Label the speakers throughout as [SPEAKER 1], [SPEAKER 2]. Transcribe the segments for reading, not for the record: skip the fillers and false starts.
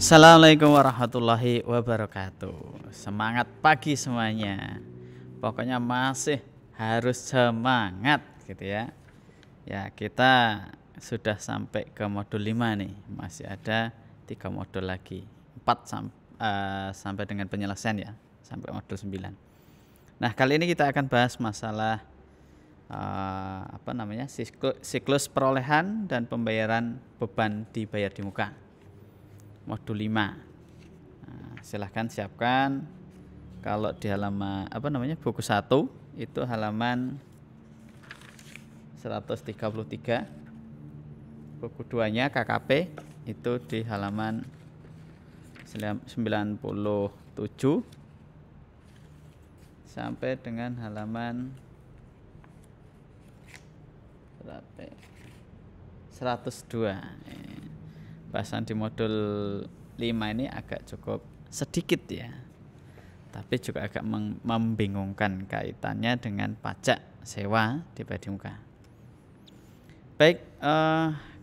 [SPEAKER 1] Assalamualaikum warahmatullahi wabarakatuh. Semangat pagi semuanya. Pokoknya masih harus semangat gitu ya. Ya, kita sudah sampai ke modul 5 nih. Masih ada 3 modul lagi. 4 sampai dengan penyelesaian ya, sampai modul 9. Nah, kali ini kita akan bahas masalah siklus perolehan dan pembayaran beban dibayar di muka. Modul 5. Nah, silahkan siapkan. Kalau di halaman buku 1 itu halaman 133. Buku 2-nya KKP itu di halaman 97 sampai dengan halaman 102. Bahasan di modul 5 ini agak cukup sedikit ya, tapi juga agak membingungkan kaitannya dengan pajak sewa dibayar di muka. Baik,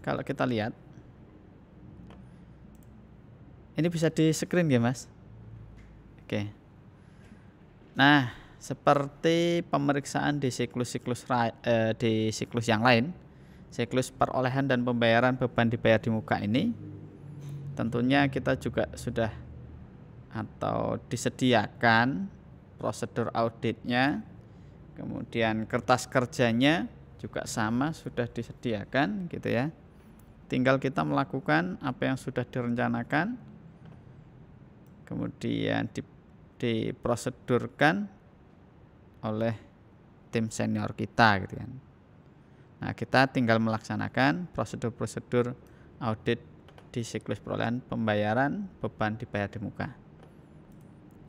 [SPEAKER 1] kalau kita lihat ini bisa di screen ya Mas. Oke. Nah, seperti pemeriksaan di siklus yang lain, siklus perolehan dan pembayaran beban dibayar di muka ini tentunya kita juga sudah atau disediakan prosedur auditnya, kemudian kertas kerjanya juga sama sudah disediakan gitu ya. Tinggal kita melakukan apa yang sudah direncanakan, kemudian diprosedurkan oleh tim senior kita gitu kan. Nah, kita tinggal melaksanakan prosedur-prosedur audit di siklus perolehan pembayaran beban dibayar di muka.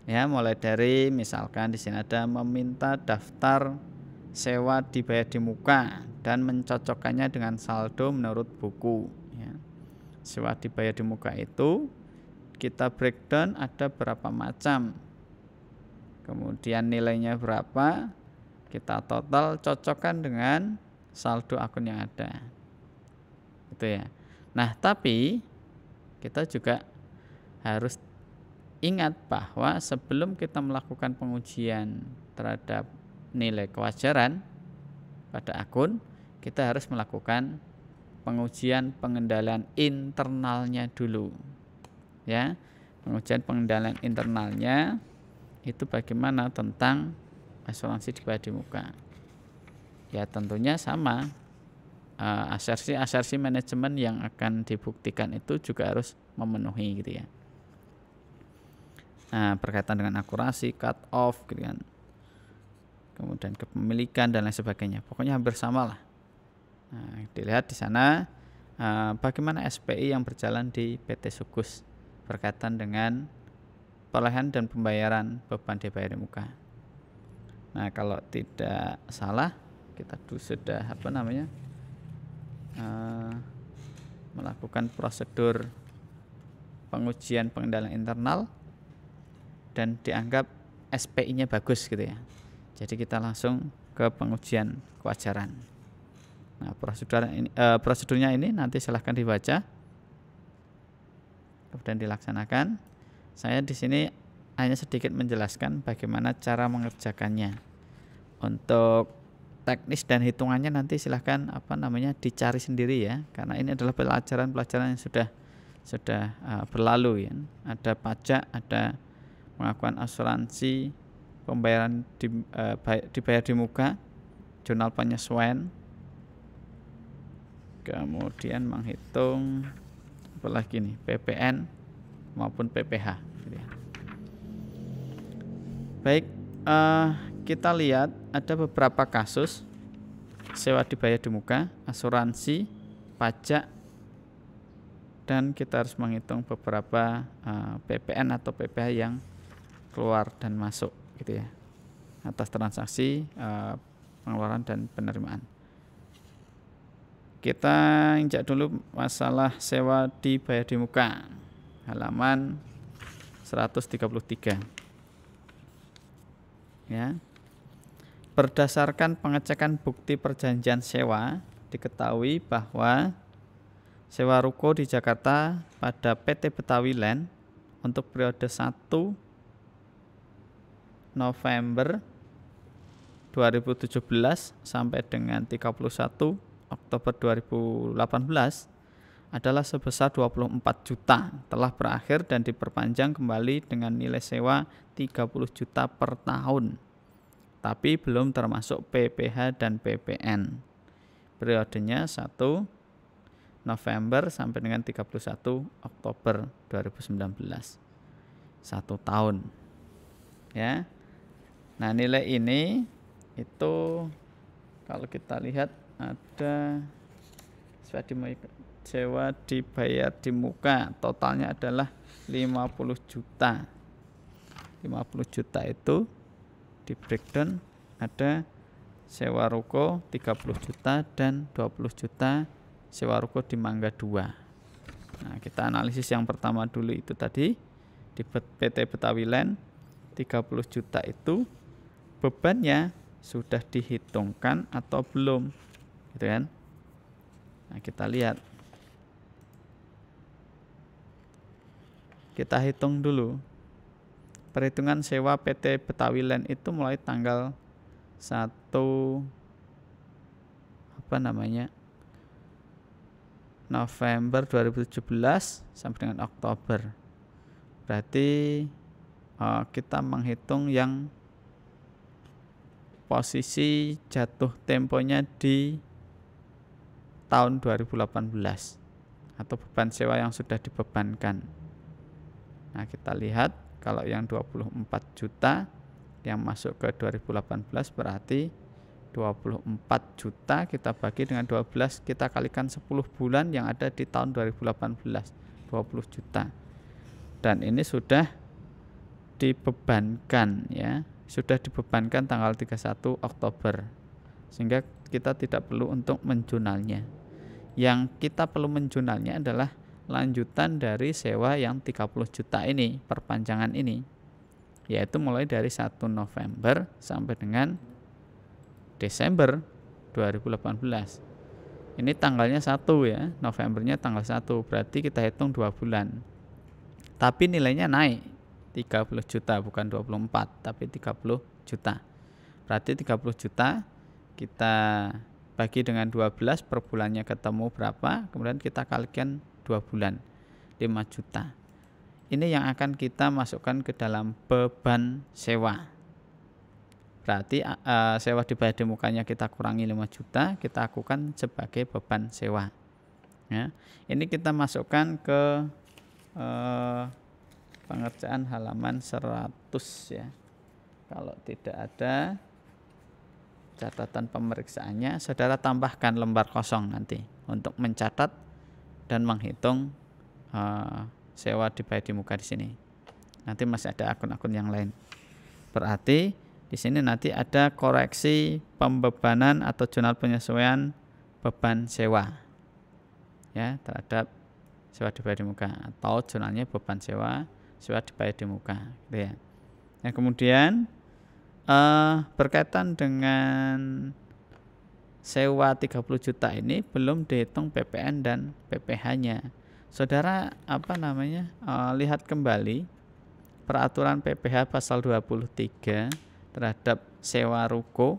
[SPEAKER 1] Ya, mulai dari misalkan di sini ada meminta daftar sewa dibayar di muka dan mencocokkannya dengan saldo menurut buku. Ya. Sewa dibayar di muka itu kita breakdown ada berapa macam, kemudian nilainya berapa, kita total cocokkan dengan saldo akun yang ada, itu ya. Nah, tapi kita juga harus ingat bahwa sebelum kita melakukan pengujian terhadap nilai kewajaran pada akun, kita harus melakukan pengujian pengendalian internalnya dulu, ya. Pengujian pengendalian internalnya itu bagaimana tentang asuransi dibayar di muka. Ya, tentunya sama, asersi manajemen yang akan dibuktikan itu juga harus memenuhi gitu ya. Nah, berkaitan dengan akurasi, cut off gitu kan, kemudian kepemilikan dan lain sebagainya, pokoknya hampir sama lah. Nah, dilihat di sana bagaimana SPI yang berjalan di PT Sukus berkaitan dengan perolehan dan pembayaran beban dibayar di muka. Nah, kalau tidak salah kita sudah melakukan prosedur pengujian pengendalian internal dan dianggap SPI-nya bagus gitu ya. Jadi kita langsung ke pengujian kewajaran. Nah, prosedurnya ini nanti silahkan dibaca, kemudian dilaksanakan. Saya di sini hanya sedikit menjelaskan bagaimana cara mengerjakannya. Untuk teknis dan hitungannya nanti silahkan dicari sendiri ya, karena ini adalah pelajaran yang sudah berlalu ya. Ada pajak, ada pengakuan asuransi, pembayaran dibayar di muka, jurnal penyesuaian, kemudian menghitung apalagi nih, PPN maupun PPH gitu ya. Baik, kita lihat ada beberapa kasus sewa dibayar di muka, asuransi, pajak, dan kita harus menghitung beberapa PPN atau PPH yang keluar dan masuk gitu ya, atas transaksi pengeluaran dan penerimaan. Kita injak dulu masalah sewa dibayar di muka, halaman 133 ya. Berdasarkan pengecekan bukti perjanjian sewa, diketahui bahwa sewa ruko di Jakarta pada PT Betawi Land untuk periode 1 November 2017 sampai dengan 31 Oktober 2018 adalah sebesar 24 juta, telah berakhir dan diperpanjang kembali dengan nilai sewa 30 juta per tahun, tapi belum termasuk PPh dan PPN. Periodenya 1 November sampai dengan 31 Oktober 2019, 1 tahun ya. Nah, nilai ini itu kalau kita lihat ada sewa dibayar di muka, totalnya adalah 50 juta. 50 juta itu di breakdown ada sewa ruko 30 juta dan 20 juta sewa ruko di Mangga 2. Nah, kita analisis yang pertama dulu itu tadi di PT Betawi Land 30 juta itu bebannya sudah dihitungkan atau belum, gitu kan? Nah, kita lihat. Kita hitung dulu. Perhitungan sewa PT Betawi Land itu mulai tanggal 1 November 2017 sampai dengan Oktober. Berarti kita menghitung yang posisi jatuh temponya di tahun 2018 atau beban sewa yang sudah dibebankan. Nah, kita lihat kalau yang 24 juta yang masuk ke 2018 berarti 24 juta kita bagi dengan 12, kita kalikan 10 bulan yang ada di tahun 2018, 20 juta. Dan ini sudah dibebankan ya, sudah dibebankan tanggal 31 Oktober. Sehingga kita tidak perlu untuk menjurnalnya. Yang kita perlu menjurnalnya adalah lanjutan dari sewa yang 30 juta ini, perpanjangan ini, yaitu mulai dari 1 November sampai dengan Desember 2018. Ini tanggalnya 1 ya, Novembernya tanggal 1, berarti kita hitung 2 bulan. Tapi nilainya naik 30 juta, bukan 24, tapi 30 juta. Berarti 30 juta kita bagi dengan 12, per bulannya ketemu berapa, kemudian kita kalikan 2 bulan, 5 juta. Ini yang akan kita masukkan ke dalam beban sewa. Berarti sewa dibayar di mukanya kita kurangi 5 juta, kita lakukan sebagai beban sewa ya. Ini kita masukkan ke pengerjaan halaman 100 ya. Kalau tidak ada catatan pemeriksaannya, saudara tambahkan lembar kosong nanti untuk mencatat dan menghitung sewa dibayar di muka di sini. Nanti masih ada akun-akun yang lain. Berarti di sini nanti ada koreksi pembebanan atau jurnal penyesuaian beban sewa ya terhadap sewa dibayar di muka, atau jurnalnya beban sewa dibayar di muka gitu ya. Yang kemudian berkaitan dengan sewa 30 juta ini belum dihitung PPN dan PPh-nya. Saudara lihat kembali peraturan PPh pasal 23 terhadap sewa ruko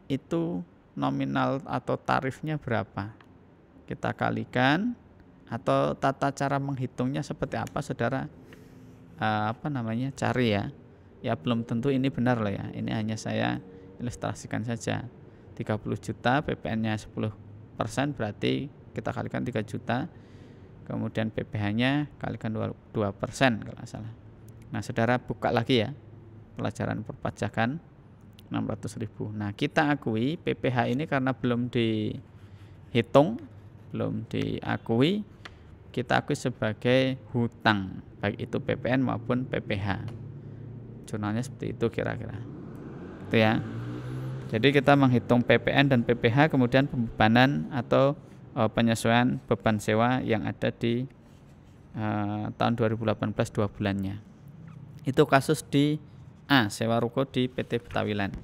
[SPEAKER 1] itu nominal atau tarifnya berapa. Kita kalikan, atau tata cara menghitungnya seperti apa saudara cari ya. Ya belum tentu ini benar loh ya. Ini hanya saya ilustrasikan saja. 30 juta PPN-nya 10%, berarti kita kalikan 3 juta. Kemudian PPh-nya kalikan 2% kalau salah. Nah, saudara buka lagi ya pelajaran perpajakan 600.000. Nah, kita akui PPh ini karena belum dihitung, belum diakui, kita akui sebagai hutang, baik itu PPN maupun PPh. Jurnalnya seperti itu kira-kira. Itu ya. Jadi kita menghitung PPN dan PPh, kemudian pembebanan atau penyesuaian beban sewa yang ada di tahun 2018 2 bulannya. Itu kasus di sewa ruko di PT Betawi Land.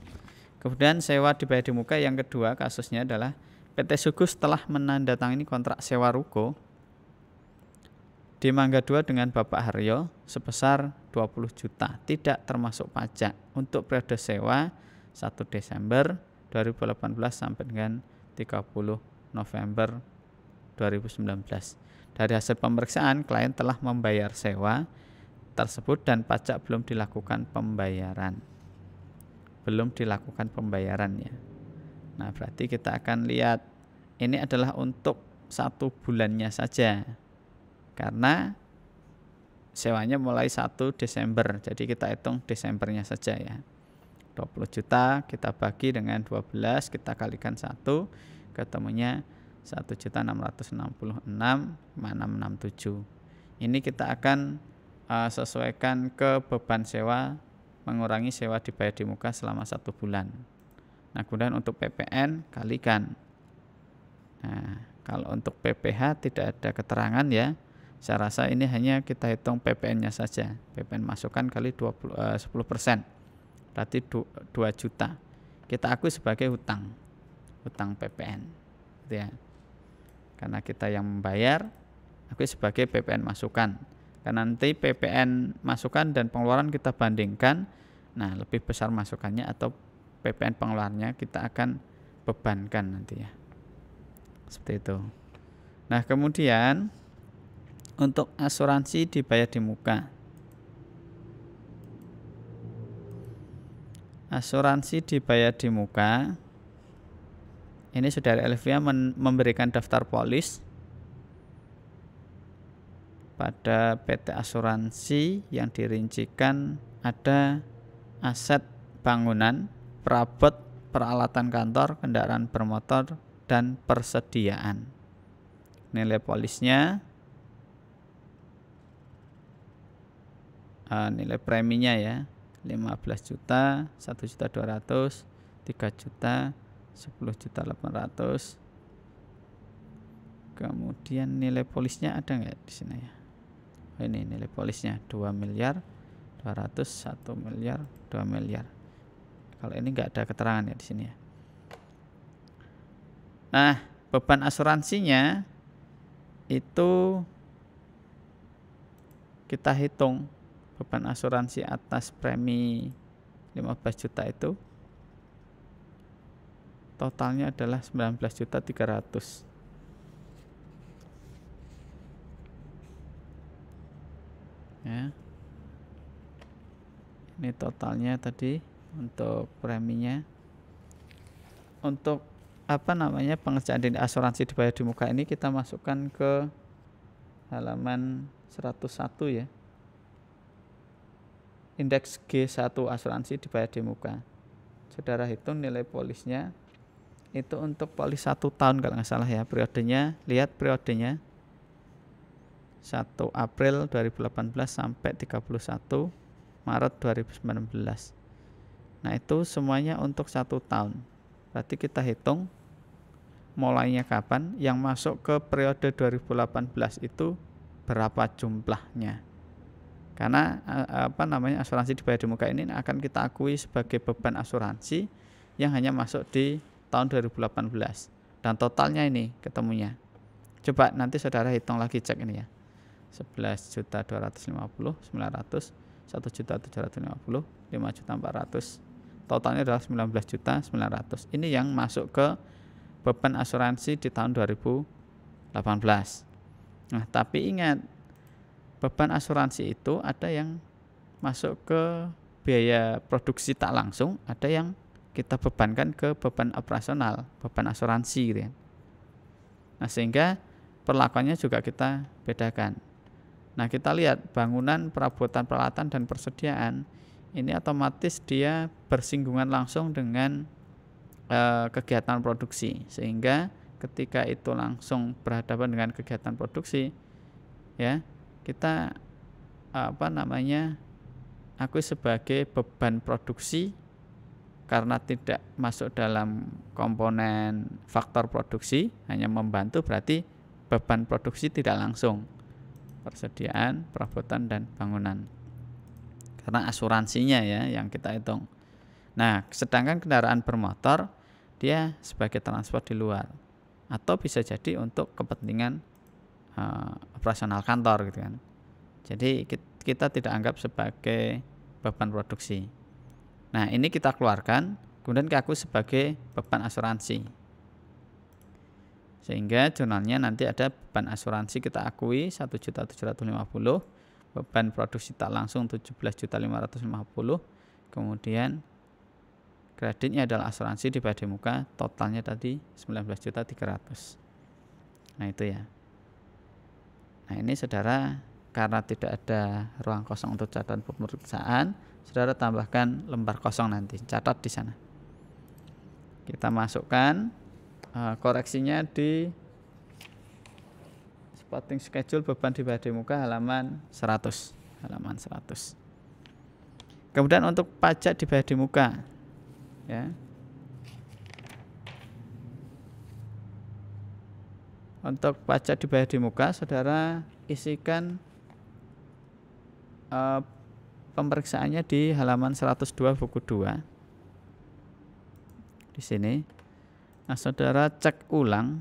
[SPEAKER 1] Kemudian sewa dibayar di muka yang kedua kasusnya adalah PT Sugus telah menandatangani kontrak sewa ruko di Mangga 2 dengan Bapak Haryo sebesar 20 juta, tidak termasuk pajak untuk periode sewa 1 Desember 2018 sampai dengan 30 November 2019. Dari hasil pemeriksaan, klien telah membayar sewa tersebut dan pajak belum dilakukan pembayaran. Belum dilakukan pembayarannya. Nah, berarti kita akan lihat ini adalah untuk 1 bulannya saja. Karena sewanya mulai 1 Desember. Jadi kita hitung Desembernya saja ya. 20 juta kita bagi dengan 12, kita kalikan 1, ketemunya 1.666.667. Ini kita akan sesuaikan ke beban sewa, mengurangi sewa dibayar di muka selama 1 bulan. Nah, kemudian untuk PPN kalikan. Nah, kalau untuk PPh tidak ada keterangan ya. Saya rasa ini hanya kita hitung PPN-nya saja. PPN masukan kali 10%. Berarti 2 juta. Kita akui sebagai hutang PPN. Gitu ya. Karena kita yang membayar, akui sebagai PPN masukan. Karena nanti PPN masukan dan pengeluaran kita bandingkan, nah lebih besar masukannya atau PPN pengeluarannya kita akan bebankan nanti ya. Seperti itu. Nah, kemudian untuk asuransi dibayar di muka. Asuransi dibayar di muka. Ini Saudara Elvia memberikan daftar polis pada PT asuransi yang dirincikan ada aset bangunan, perabot, peralatan kantor, kendaraan bermotor, dan persediaan. Nilai polisnya, nilai preminya ya 15 juta, 1.200.000, 3 juta, 10.800.000. Kemudian nilai polisnya ada nggak di sini ya? Ini nilai polisnya 2 miliar 200, 1 miliar, 2 miliar. Kalau ini nggak ada keterangan ya di sini ya. Nah, beban asuransinya itu kita hitung. Beban asuransi atas premi 15 juta itu totalnya adalah 19.300.000. Ya. Ini totalnya tadi untuk preminya. Untuk pengerjaan di asuransi dibayar di muka ini kita masukkan ke halaman 101 ya. Indeks G1 asuransi dibayar di muka. Saudara hitung nilai polisnya itu untuk polis 1 tahun kalau nggak salah ya, periodenya, lihat periodenya 1 April 2018 sampai 31 Maret 2019. Nah, itu semuanya untuk 1 tahun. Berarti kita hitung mulainya kapan, yang masuk ke periode 2018 itu berapa jumlahnya. Karena asuransi dibayar di muka ini akan kita akui sebagai beban asuransi yang hanya masuk di tahun 2018 dan totalnya ini ketemunya. Coba nanti saudara hitung lagi, cek ini ya. 11.250.900, 1.750.000, 5.400. Totalnya adalah 19.900.000. Ini yang masuk ke beban asuransi di tahun 2018. Nah, tapi ingat, beban asuransi itu ada yang masuk ke biaya produksi tak langsung, ada yang kita bebankan ke beban operasional, beban asuransi gitu ya. Nah, sehingga perlakuannya juga kita bedakan. Nah, kita lihat bangunan, perabotan, peralatan, dan persediaan ini otomatis dia bersinggungan langsung dengan kegiatan produksi, sehingga ketika itu langsung berhadapan dengan kegiatan produksi ya, kita akui sebagai beban produksi karena tidak masuk dalam komponen faktor produksi, hanya membantu, berarti beban produksi tidak langsung, persediaan, perabotan, dan bangunan, karena asuransinya ya yang kita hitung. Nah, sedangkan kendaraan bermotor dia sebagai transport di luar. atau bisa jadi untuk kepentingan operasional kantor gitu kan. Jadi kita tidak anggap sebagai beban produksi. Nah, ini kita keluarkan, kemudian aku sebagai beban asuransi. Sehingga jurnalnya nanti ada beban asuransi kita akui 1.750.000, beban produksi tak langsung 17.550.000, kemudian kreditnya adalah asuransi di badi muka, totalnya tadi 19.300.000. Nah, itu ya. Nah, ini saudara, karena tidak ada ruang kosong untuk catatan pemeriksaan, saudara tambahkan lembar kosong nanti, catat di sana. Kita masukkan koreksinya di spotting schedule beban di badi muka halaman 100. Kemudian untuk pajak di badi muka, ya. Untuk pajak di badi muka, saudara isikan pemeriksaannya di halaman 102 buku 2. Di sini. Nah, saudara cek ulang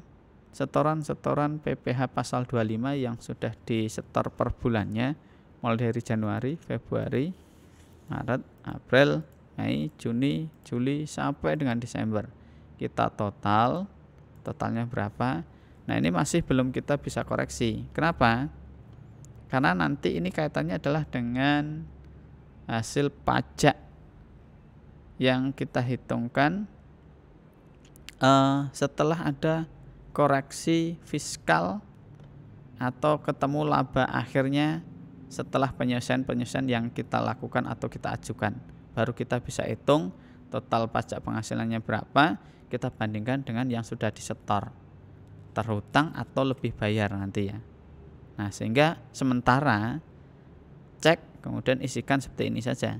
[SPEAKER 1] setoran-setoran PPh pasal 25 yang sudah disetor per bulannya mulai dari Januari, Februari, Maret, April, Mei, Juni, Juli sampai dengan Desember. Kita totalnya berapa? Nah, ini masih belum kita bisa koreksi. Kenapa? Karena nanti ini kaitannya adalah dengan hasil pajak yang kita hitungkan setelah ada koreksi fiskal atau ketemu laba akhirnya setelah penyelesaian yang kita lakukan atau kita ajukan. Baru kita bisa hitung total pajak penghasilannya berapa, kita bandingkan dengan yang sudah disetor, terhutang atau lebih bayar nanti ya. Nah, sehingga sementara cek kemudian isikan seperti ini saja.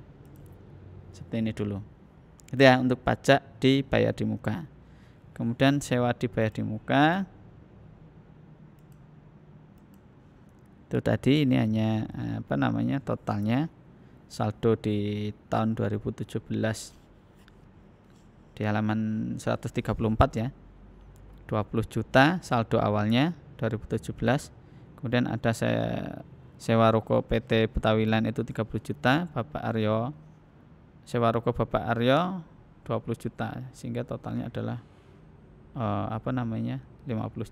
[SPEAKER 1] Seperti ini dulu. Itu ya untuk pajak dibayar di muka. Kemudian sewa dibayar di muka. Itu tadi ini hanya totalnya saldo di tahun 2017 di halaman 134 ya. 20 juta saldo awalnya 2017. Kemudian ada sewa ruko PT Betawilan itu 30 juta, Bapak Aryo. Sewa ruko Bapak Aryo 20 juta sehingga totalnya adalah 50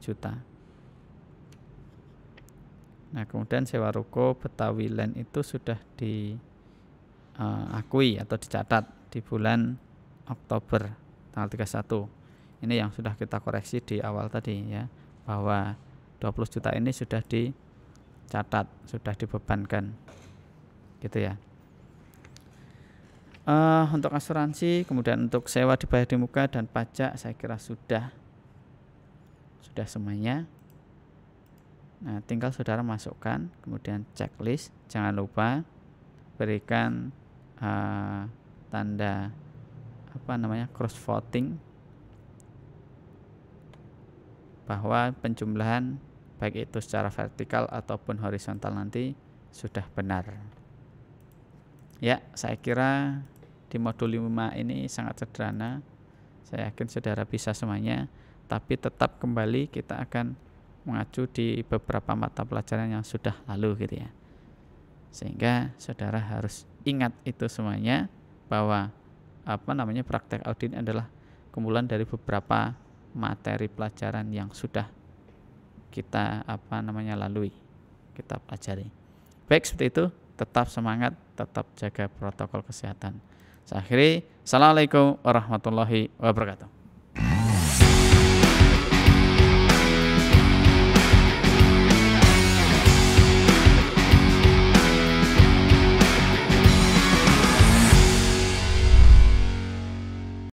[SPEAKER 1] juta. Nah, kemudian sewa ruko Betawilan itu sudah diakui atau dicatat di bulan Oktober tanggal 31. Ini yang sudah kita koreksi di awal tadi ya, bahwa 20 juta ini sudah dicatat, sudah dibebankan. Gitu ya. Untuk asuransi, kemudian untuk sewa dibayar di muka dan pajak saya kira sudah semuanya. Nah, tinggal saudara masukkan, kemudian checklist. Jangan lupa berikan tanda cross voting bahwa penjumlahan baik itu secara vertikal ataupun horizontal nanti sudah benar. Ya, saya kira di modul 5 ini sangat sederhana. Saya yakin saudara bisa semuanya, tapi tetap kembali kita akan mengacu di beberapa mata pelajaran yang sudah lalu gitu ya. Sehingga saudara harus ingat itu semuanya, bahwa praktek audit adalah kumpulan dari beberapa materi pelajaran yang sudah kita lalui, kita pelajari. Baik, seperti itu. Tetap semangat, tetap jaga protokol kesehatan. Saya akhiri. Assalamualaikum warahmatullahi wabarakatuh.